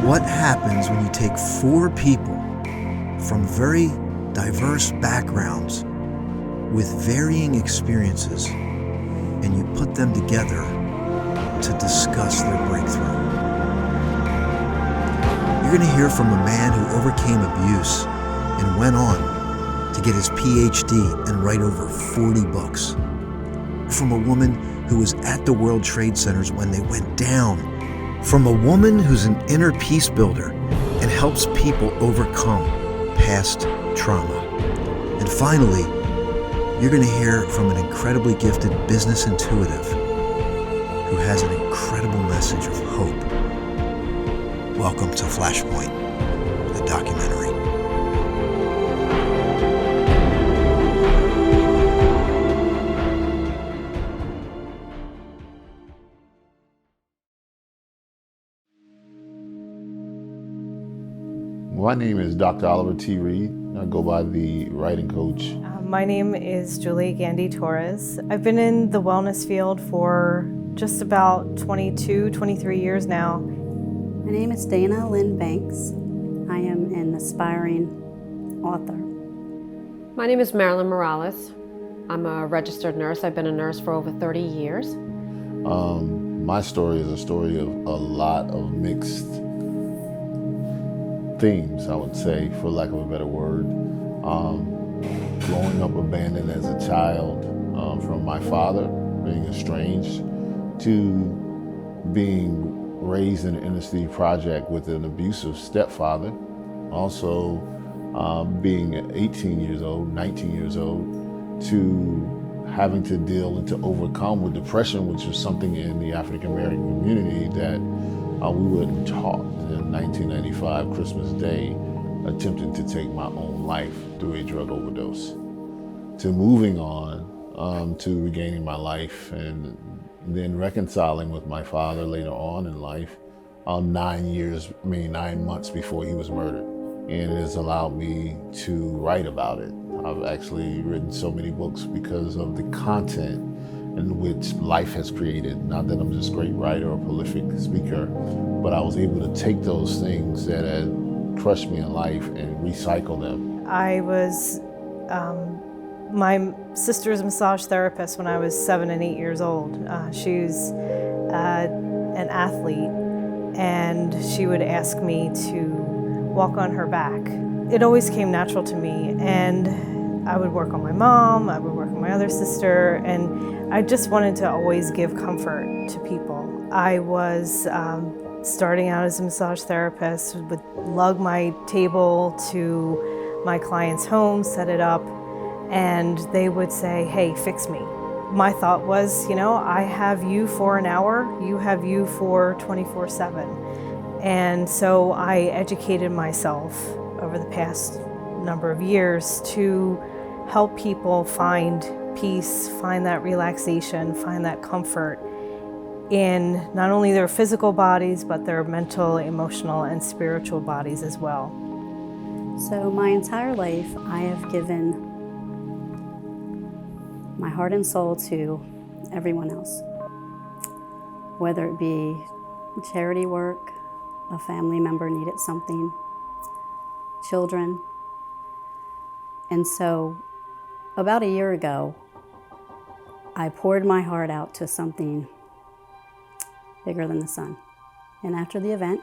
what happens when you take four people from very diverse backgrounds with varying experiences and you put them together to discuss their breakthrough. You're going to hear from a man who overcame abuse and went on to get his PhD and write over 40 books. From a woman who was at the World Trade Centers when they went down. From a woman who's an inner peace builder and helps people overcome past trauma. And finally, you're going to hear from an incredibly gifted business intuitive who has an incredible message of hope. Welcome to Flashpoint, the documentary. My name is Dr. Oliver T. Reed. I go by the writing coach. My name is Julie Gandy Torres. I've been in the wellness field for just about 22, 23 years now. My name is Dana Lynn Banks. I am an aspiring author. My name is Marilyn Morales. I'm a registered nurse. I've been a nurse for over 30 years. My story is a story of a lot of mixed themes, I would say, for lack of a better word. Growing up abandoned as a child from my father, being estranged, to being raised in an inner city project with an abusive stepfather. Also being 18 years old, 19 years old, to having to deal and to overcome with depression, which was something in the African American community that we weren't taught. In 1995, Christmas Day, attempting to take my own life through a drug overdose. To moving on, to regaining my life, and then reconciling with my father later on in life, 9 months before he was murdered. And it has allowed me to write about it. I've actually written so many books because of the content in which life has created. Not that I'm just a great writer or prolific speaker, but I was able to take those things that had crushed me in life and recycle them. I was my sister's massage therapist when I was 7 and 8 years old. She was an athlete, and she would ask me to walk on her back. It always came natural to me, and I would work on my mom, I would work on my other sister, and I just wanted to always give comfort to people. I was starting out as a massage therapist, would lug my table to my client's home, set it up, and they would say, "Hey, fix me." My thought was, I have you for an hour, you have you for 24/7. And so I educated myself over the past number of years to help people find peace, find that relaxation, find that comfort in not only their physical bodies, but their mental, emotional, and spiritual bodies as well. So my entire life, I have given my heart and soul to everyone else, whether it be charity work, a family member needed something, children. And so about a year ago, I poured my heart out to something bigger than the sun. And after the event,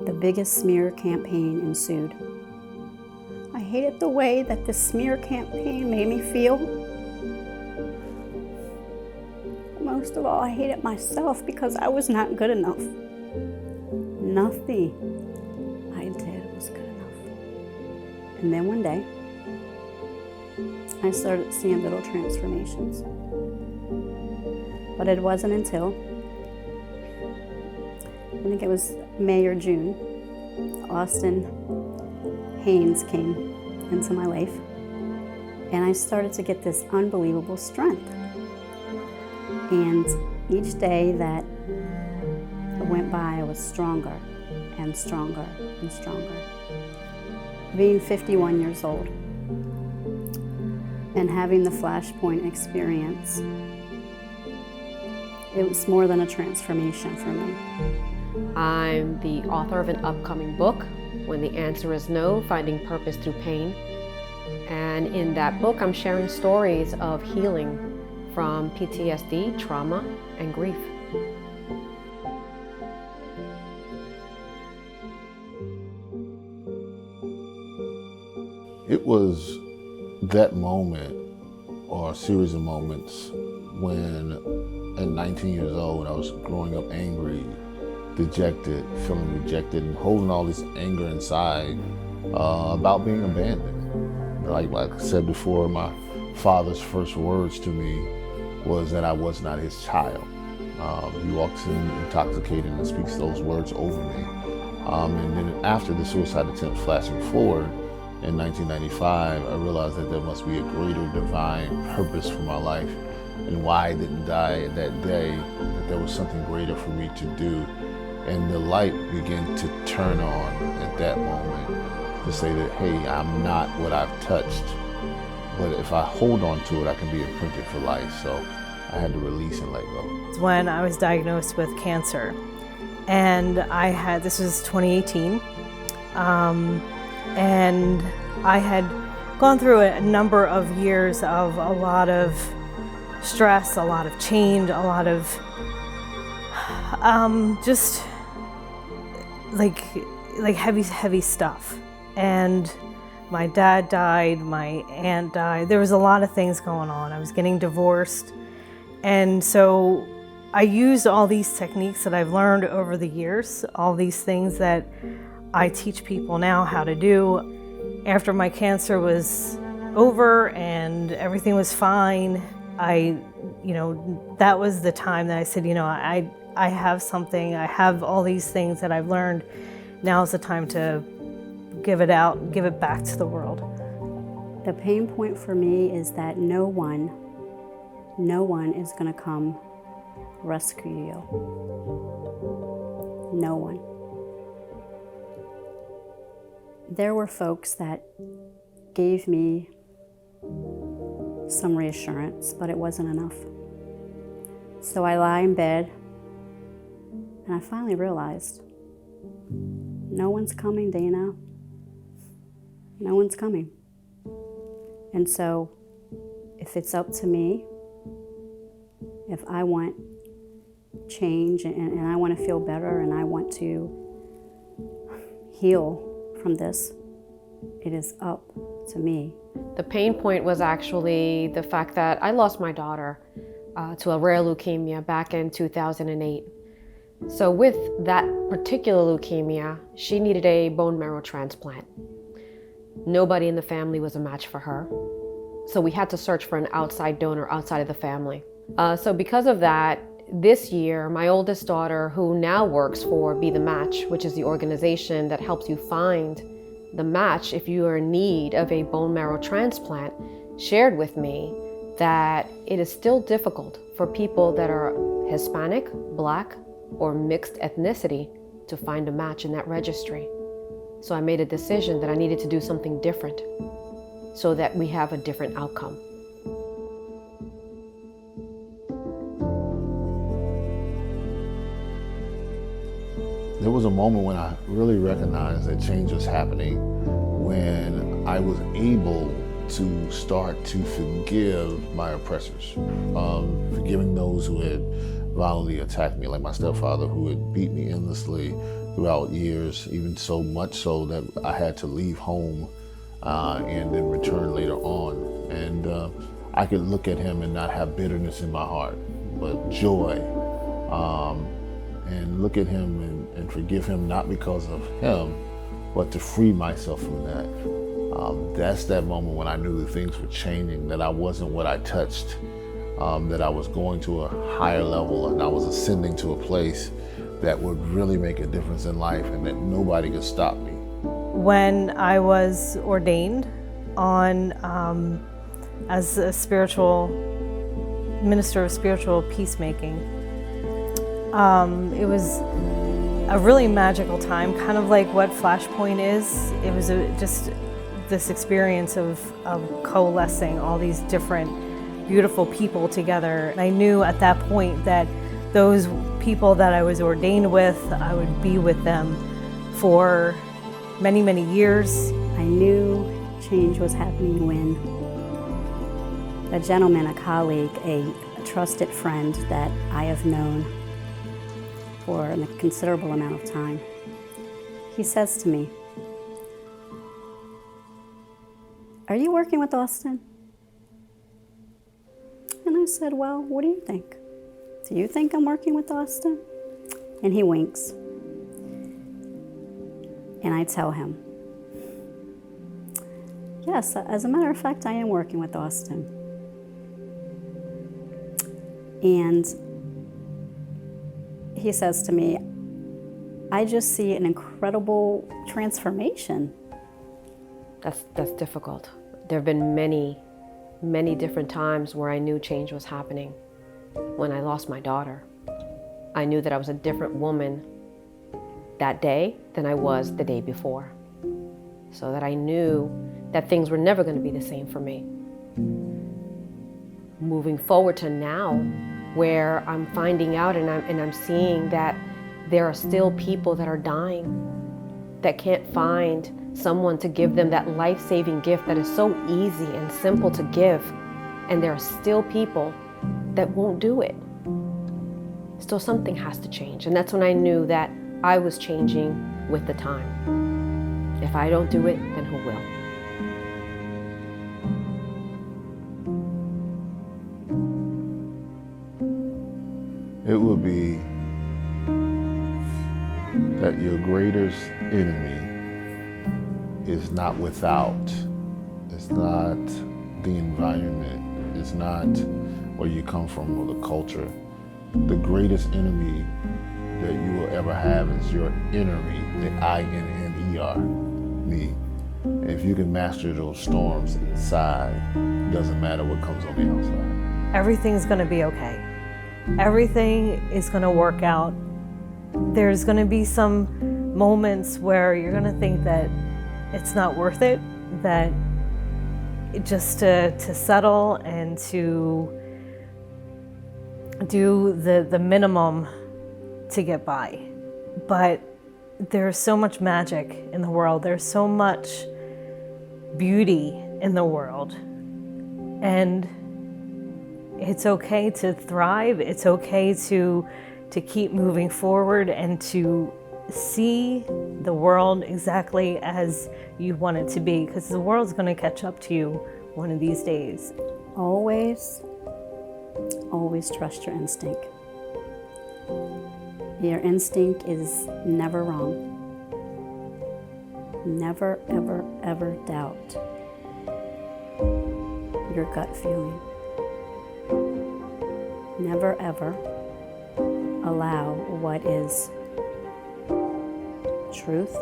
the biggest smear campaign ensued. I hated the way that the smear campaign made me feel. Most of all, I hated myself because I was not good enough. Nothing I did was good enough. And then one day, I started seeing little transformations. But it wasn't until, I think it was May or June, Austin Haynes came into my life, and I started to get this unbelievable strength. And each day that went by, I was stronger and stronger and stronger. Being 51 years old and having the Flashpoint experience, It was more than a transformation for me. I'm the author of an upcoming book, When the Answer is No, Finding Purpose Through Pain. And in that book, I'm sharing stories of healing from PTSD, trauma, and grief. It was that moment, or a series of moments, when at 19 years old, I was growing up angry, dejected, feeling rejected, and holding all this anger inside about being abandoned. Like I said before, my father's first words to me was that I was not his child. He walks in intoxicated and speaks those words over me. And then after the suicide attempt, flashing forward, in 1995, I realized that there must be a greater divine purpose for my life, and why I didn't die that day, that there was something greater for me to do. And the light began to turn on at that moment to say that, hey, I'm not what I've touched, but if I hold on to it, I can be imprinted for life. So I had to release and let go. It's when I was diagnosed with cancer, and this was 2018. And I had gone through a number of years of a lot of stress, a lot of change, a lot of just like heavy stuff. And my dad died, my aunt died. There was a lot of things going on. I was getting divorced. And so I used all these techniques that I've learned over the years, all these things that I teach people now how to do. After my cancer was over and everything was fine, that was the time that I said, I have something, I have all these things that I've learned. Now's the time to give it out, give it back to the world. The pain point for me is that no one is going to come rescue you. No one. There were folks that gave me some reassurance, but it wasn't enough. So I lie in bed and I finally realized, no one's coming, Dana. No one's coming. And so if it's up to me, if I want change and I want to feel better and I want to heal from this, it is up to me. The pain point was actually the fact that I lost my daughter to a rare leukemia back in 2008. So with that particular leukemia, she needed a bone marrow transplant. Nobody in the family was a match for her. So we had to search for an outside donor outside of the family. So because of that, this year, my oldest daughter, who now works for Be The Match, which is the organization that helps you find the match if you are in need of a bone marrow transplant, shared with me that it is still difficult for people that are Hispanic, Black, or mixed ethnicity to find a match in that registry. So I made a decision that I needed to do something different so that we have a different outcome. There was a moment when I really recognized that change was happening, when I was able to start to forgive my oppressors, forgiving those who had violently attacked me, like my stepfather, who had beat me endlessly throughout years, even so much so that I had to leave home and then return later on. And I could look at him and not have bitterness in my heart, but joy. And look at him and forgive him, not because of him, but to free myself from that. That's that moment when I knew that things were changing, that I wasn't what I touched, that I was going to a higher level and I was ascending to a place that would really make a difference in life and that nobody could stop me. When I was ordained as a spiritual minister of spiritual peacemaking, it was a really magical time, kind of like what Flashpoint is. It was just this experience of coalescing all these different beautiful people together. And I knew at that point that those people that I was ordained with, I would be with them for many, many years. I knew change was happening when a gentleman, a colleague, a trusted friend that I have known for a considerable amount of time, he says to me, "Are you working with Austin?" And I said, "Well, what do you think? Do you think I'm working with Austin?" And he winks. And I tell him, "Yes, as a matter of fact, I am working with Austin." And he says to me, "I just see an incredible transformation." That's difficult. There have been many different times where I knew change was happening. When I lost my daughter, I knew that I was a different woman that day than I was the day before. So that I knew that things were never going to be the same for me. Moving forward to now, where I'm finding out and I'm seeing that there are still people that are dying, that can't find someone to give them that life-saving gift that is so easy and simple to give, and there are still people that won't do it. Still something has to change, and that's when I knew that I was changing with the time. If I don't do it, then who will? It would be that your greatest enemy is not without. It's not the environment. It's not where you come from or the culture. The greatest enemy that you will ever have is your inner me, the I-N-N-E-R, me. And if you can master those storms inside, it doesn't matter what comes on the outside. Everything's gonna be okay. Everything is gonna work out. There's gonna be some moments where you're gonna think that it's not worth it, that just to settle and to do the minimum to get by. But there's so much magic in the world. There's so much beauty in the world. And it's okay to thrive. It's okay to keep moving forward and to see the world exactly as you want it to be, because the world's going to catch up to you one of these days. Always trust your instinct. Your instinct is never wrong. Never, ever, ever doubt your gut feeling. Never, ever allow what is truth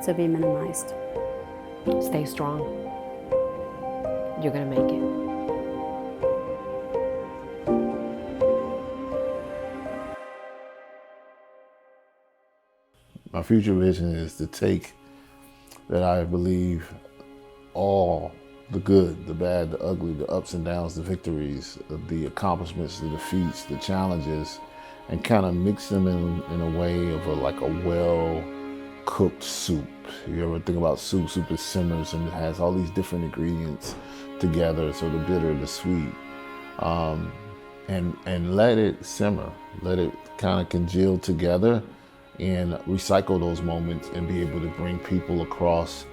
to be minimized. Stay strong. You're gonna make it. My future vision is to take that I believe all the good, the bad, the ugly, the ups and downs, the victories, the accomplishments, the defeats, the challenges, and kind of mix them in a way of like a well-cooked soup. You ever think about soup? Soup is simmers and it has all these different ingredients together, so the bitter, the sweet, and let it simmer, let it kind of congeal together, and recycle those moments and be able to bring people across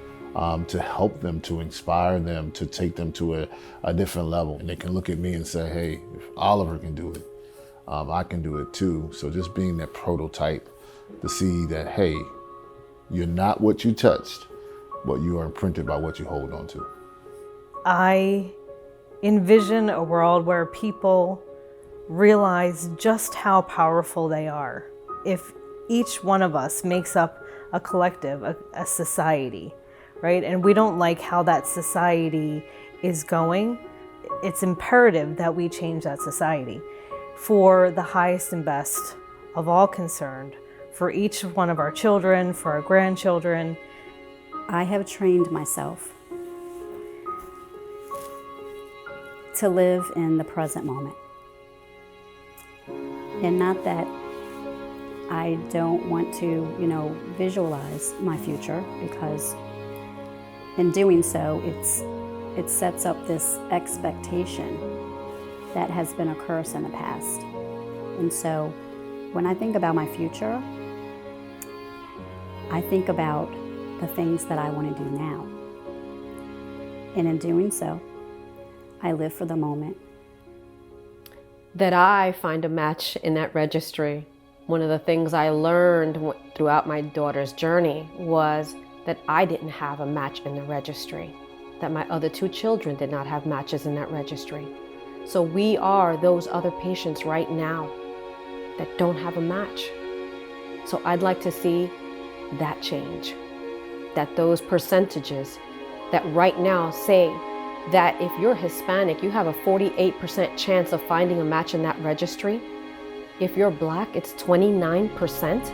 to help them, to inspire them, to take them to a different level. And they can look at me and say, hey, if Oliver can do it, I can do it too. So just being that prototype to see that, hey, you're not what you touched, but you are imprinted by what you hold on to. I envision a world where people realize just how powerful they are. If each one of us makes up a collective, a society, right? And we don't like how that society is going, it's imperative that we change that society for the highest and best of all concerned, for each one of our children, for our grandchildren. I have trained myself to live in the present moment. And not that I don't want to, visualize my future, because in doing so, it sets up this expectation that has been a curse in the past. And so when I think about my future, I think about the things that I want to do now. And in doing so, I live for the moment. That I find a match in that registry. One of the things I learned throughout my daughter's journey was that I didn't have a match in the registry, that my other 2 children did not have matches in that registry. So we are those other patients right now that don't have a match. So I'd like to see that change, that those percentages that right now say that if you're Hispanic, you have a 48% chance of finding a match in that registry. If you're Black, it's 29%.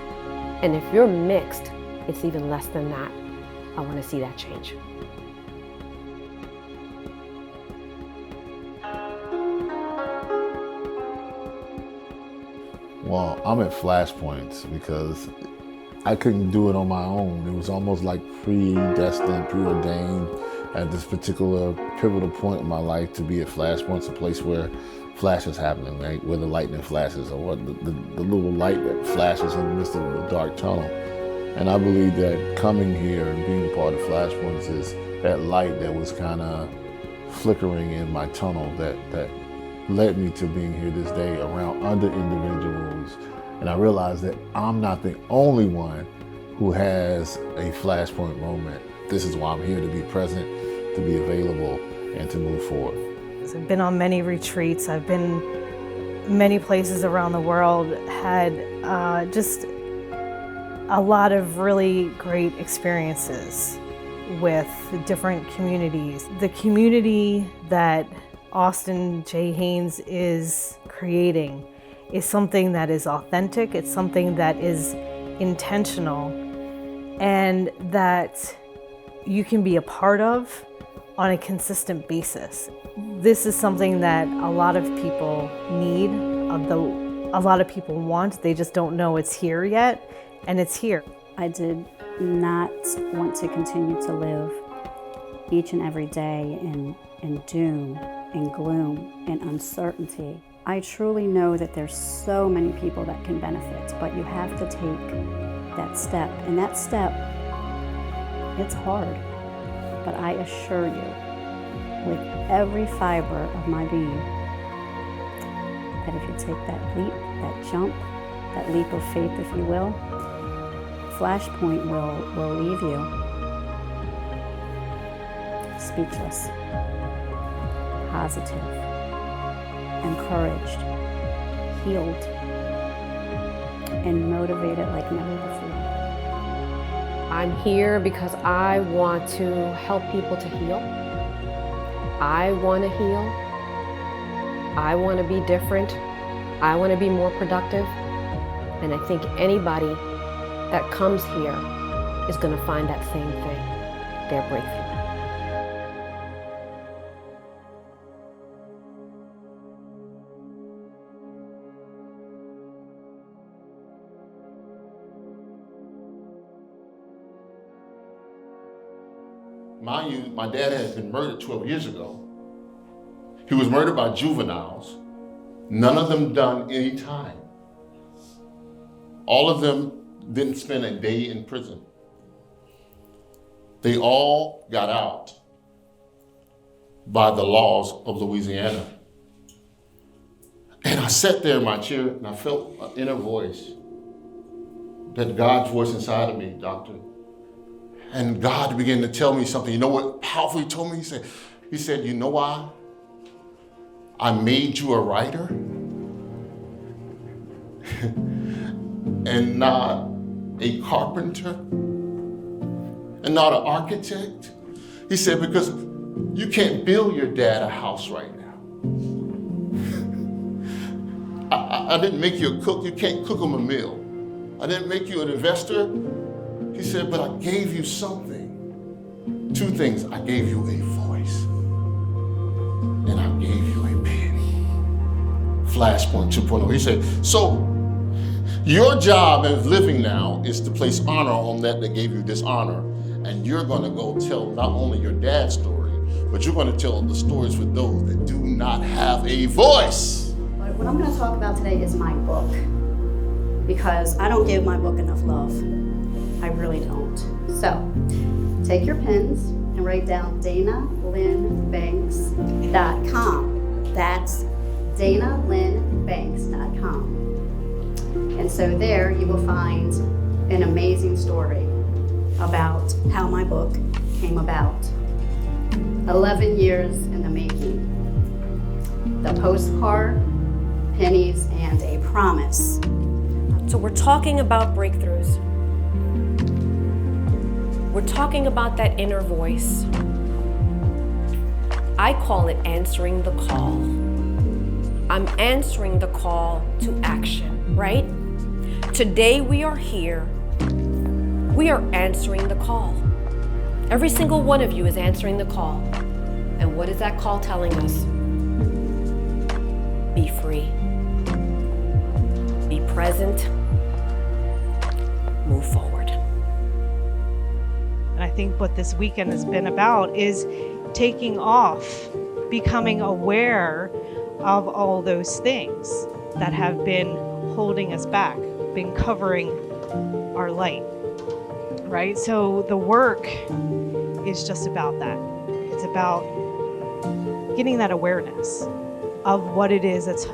And if you're mixed, it's even less than that. I want to see that change. Well, I'm at Flashpoint because I couldn't do it on my own. It was almost like predestined, preordained at this particular pivotal point in my life to be at Flashpoint, a place where flash is happening, right? Where the lightning flashes, or the little light that flashes in the midst of the dark tunnel. And I believe that coming here and being a part of Flashpoints is that light that was kind of flickering in my tunnel that led me to being here this day around other individuals. And I realized that I'm not the only one who has a Flashpoint moment. This is why I'm here, to be present, to be available, and to move forward. I've been on many retreats. I've been many places around the world, had just a lot of really great experiences with different communities. The community that Austin J. Haynes is creating is something that is authentic, it's something that is intentional, and that you can be a part of on a consistent basis. This is something that a lot of people need, a lot of people want, they just don't know it's here yet, and it's here. I did not want to continue to live each and every day in doom and gloom and uncertainty. I truly know that there's so many people that can benefit, but you have to take that step. And that step, it's hard, but I assure you, with every fiber of my being, that if you take that leap, that jump, that leap of faith, if you will, Flashpoint will leave you speechless, positive, encouraged, healed, and motivated like never before. I'm here because I want to help people to heal. I want to heal. I want to be different. I want to be more productive. And I think anybody that comes here is going to find that same thing, their breakthrough. Mind you, my dad had been murdered 12 years ago. He was murdered by juveniles. None of them done any time. All of them didn't spend a day in prison. They all got out by the laws of Louisiana. And I sat there in my chair and I felt an inner voice, that God's voice inside of me, doctor. And God began to tell me something. You know what powerful he told me? He said, you know why I made you a writer and not a carpenter and not an architect? He said, because you can't build your dad a house right now. I didn't make you a cook. You can't cook him a meal. I didn't make you an investor. He said, but I gave you something. Two things. I gave you a voice and I gave you a pen. Flashpoint 2.0. He said, so your job as living now is to place honor on that gave you dishonor. And you're gonna go tell not only your dad's story, but you're gonna tell the stories for those that do not have a voice. But what I'm gonna talk about today is my book, because I don't give my book enough love. I really don't. So, take your pens and write down DanaLynnBanks.com. That's DanaLynnBanks.com. And so there you will find an amazing story about how my book came about. 11 years in the making. The postcard, pennies, and a promise. So we're talking about breakthroughs. We're talking about that inner voice. I call it answering the call. I'm answering the call to action, right? Today we are here. We are answering the call. Every single one of you is answering the call. And what is that call telling us? Be free. Be present. Move forward. And I think what this weekend has been about is taking off, becoming aware of all those things that have been holding us back, been covering our light, right? So the work is just about that. It's about getting that awareness of what it is that's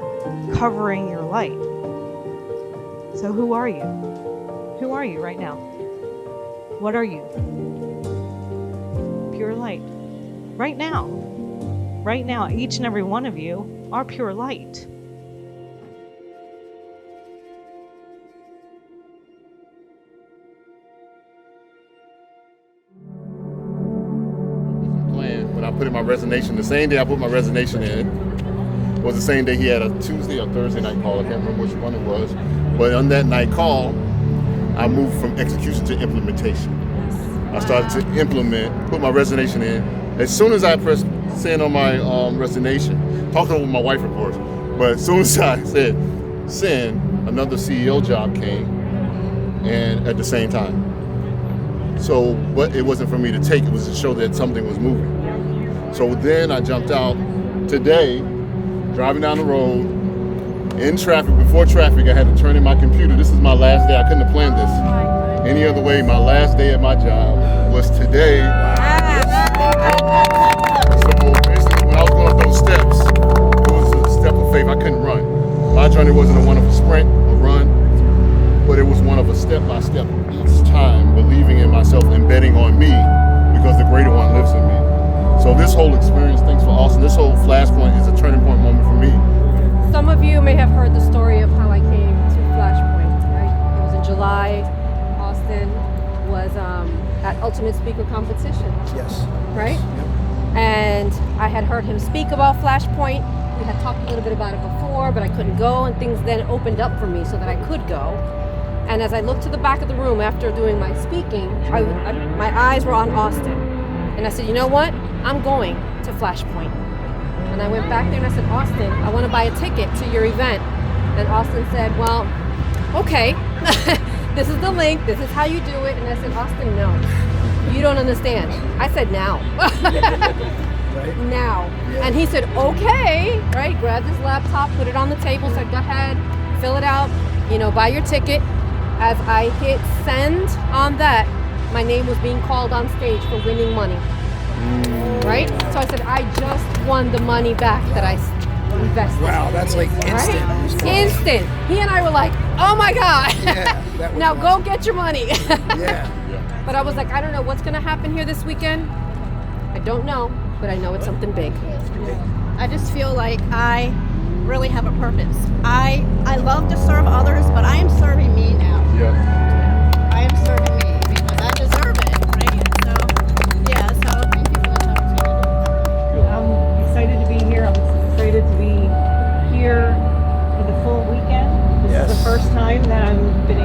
covering your light. So who are you? Who are you right now? What are you? Pure light. Right now, each and every one of you are pure light. When I put in my resignation, the same day I put my resignation in was the same day he had a Tuesday or Thursday night call. I can't remember which one it was. But on that night call, I moved from execution to implementation. I started to implement, put my resignation in. As soon as I pressed send on my resignation, talking with my wife, of course, but as soon as I said send, another CEO job came, and at the same time. So, but it wasn't for me to take, it was to show that something was moving. So then I jumped out today, driving down the road, in traffic, before traffic, I had to turn in my computer. This is my last day, I couldn't have planned this any other way. My last day at my job was today. So basically, when I was going up those steps, it was a step of faith. I couldn't run. My journey wasn't one of a sprint or run, but it was one of a step-by-step each time, believing in myself and betting on me because the greater one lives in me. So this whole experience, thanks for Austin, this whole Flashpoint is a turning point moment for me. Some of you may have heard the story of how I came to Flashpoint, right? It was in July. Austin was at Ultimate Speaker Competition. Yes. Right? Yep. And I had heard him speak about Flashpoint. We had talked a little bit about it before, but I couldn't go, and things then opened up for me so that I could go. And as I looked to the back of the room after doing my speaking, my eyes were on Austin. And I said, you know what? I'm going to Flashpoint. And I went back there and I said, Austin, I want to buy a ticket to your event. And Austin said, well, okay, this is the link, this is how you do it. And I said, Austin, no, you don't understand. I said, now. Right. Now. Yeah. And he said, okay, right? Grabbed his laptop, put it on the table, said, go ahead, fill it out, buy your ticket. As I hit send on that, my name was being called on stage for winning money. Right? So I said, I just won the money back that I invested. Wow, that's like instant. Right? Instant. He and I were like, oh my God. Yeah, that was now awesome. go get your money. Yeah. But I was like, I don't know what's going to happen here this weekend. I don't know, but I know it's something big. I just feel like I really have a purpose. I love to serve others, but I am serving me now. Yeah. I am serving me because I deserve it, right? So, yeah, so thank you for this opportunity. I'm excited to be here. I'm excited to be here for the full weekend. This is the first time that I've been